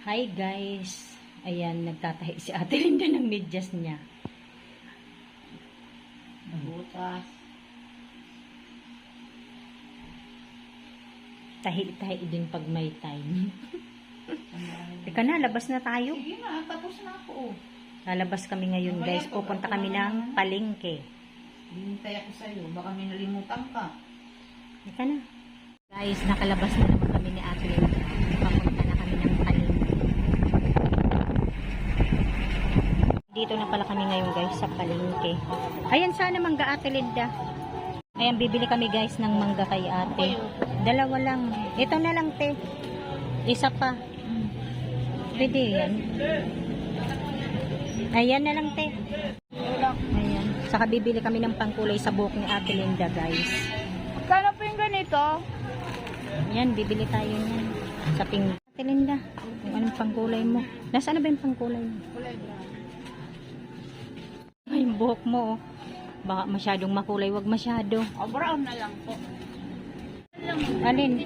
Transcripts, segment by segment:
Hi guys. Ayan, nagtatahi si Ate Linda ng medyas niya. Butas. Tahi-tahi din pag may time. Teka na, labas na tayo. Sige na, tapos na ako. Lalabas kami ngayon guys. Pupunta kami ng palengke. Hinintay ako sa'yo. Baka may nalimutan ka. Teka na. Guys, nakalabas na naman kami ni Ate Linda. Papunta na kami ng palengke. Dito na pala kami ngayon guys sa palengke. Ayan sana mangga Ate Linda. Ayan, bibili kami guys ng mangga kay ate. Dalawa lang. Ito na lang te. Isa pa. Pwede yan. Ayan na lang te. Ayan. Saka bibili kami ng pangkulay sa buhok ni Ate Linda guys. Magkano po yung ganito? Ayan, bibili tayo niyan. Sa ping Ate Linda. Kung anong pangkulay mo. Nasaan na ba yung pangkulay mo? Kulay brown. Ay, yung buhok mo oh. Baka masyadong makulay. Wag masyado. O, brown na lang po. Alin?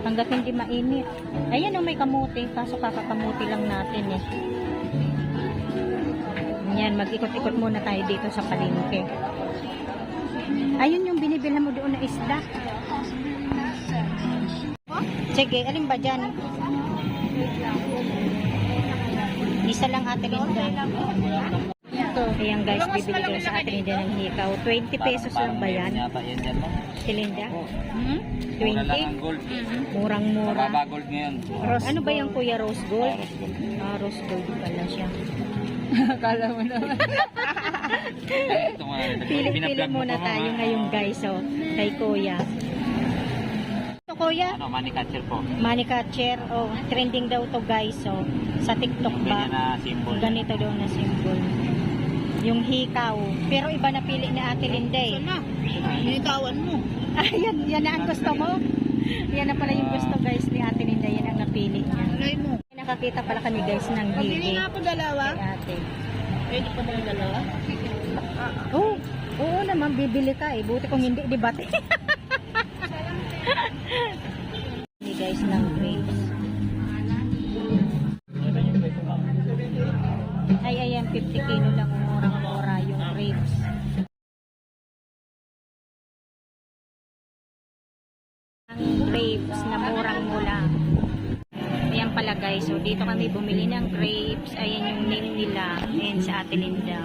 Hanggat hindi mainit. Ayan o, may kamuti. Kaso kakakamuti lang natin eh. Yan, mag-ikot-ikot muna tayo dito sa palengke. Ayun yung binibilhan mo doon na isda. Sige, alin ba dyan? Isa lang Ate Linda. Ayan guys, bibili ko sa Ate Linda ng hikaw. 20 pesos lang ba yan? Ate Linda? 20? Murang-mura. Gold ngayon. Ano ba yung kuya? Rose gold? Ah, rose gold pala siya. Akala mo naman. Pili-pili muna tayo ngayon guys. So, kay kuya. Ito kuya? Ano, money catcher po. Money catcher. Oh, trending daw to guys. So, sa TikTok ba? Ganyan na symbol. Ganito daw na symbol. Yung hikaw. Pero iba na pili ni Ate Linda eh. Ito na. Hinikawan mo. Ayan, yan na ang gusto mo. Yan na pala yung gusto guys ni Ate Linda. Yan ang napili niya. Alay mo. Nakakita pala kami guys ng Pabili higi. na ako dalawa. Kay ate. Pwede pa ng dalawa? Oh, oo naman, bibili ka eh. Buti kung hindi, di ba? Hindi guys ng grapes. Ay, ayan, 50 kilo lang. Murang-mura yung grapes. Ang grapes na murang-mura. Ayan pala guys. So, dito kami bumili ng grapes. Ayan yung name nila. Ayan sa Ate Linda.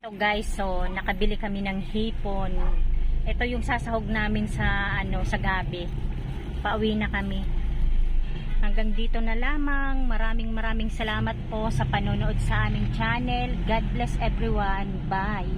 So guys, so nakabili kami ng hipon. Ito yung sasahog namin sa sa gabi. Pauwi na kami. Hanggang dito na lamang. Maraming salamat po sa panonood sa aming channel. God bless everyone. Bye.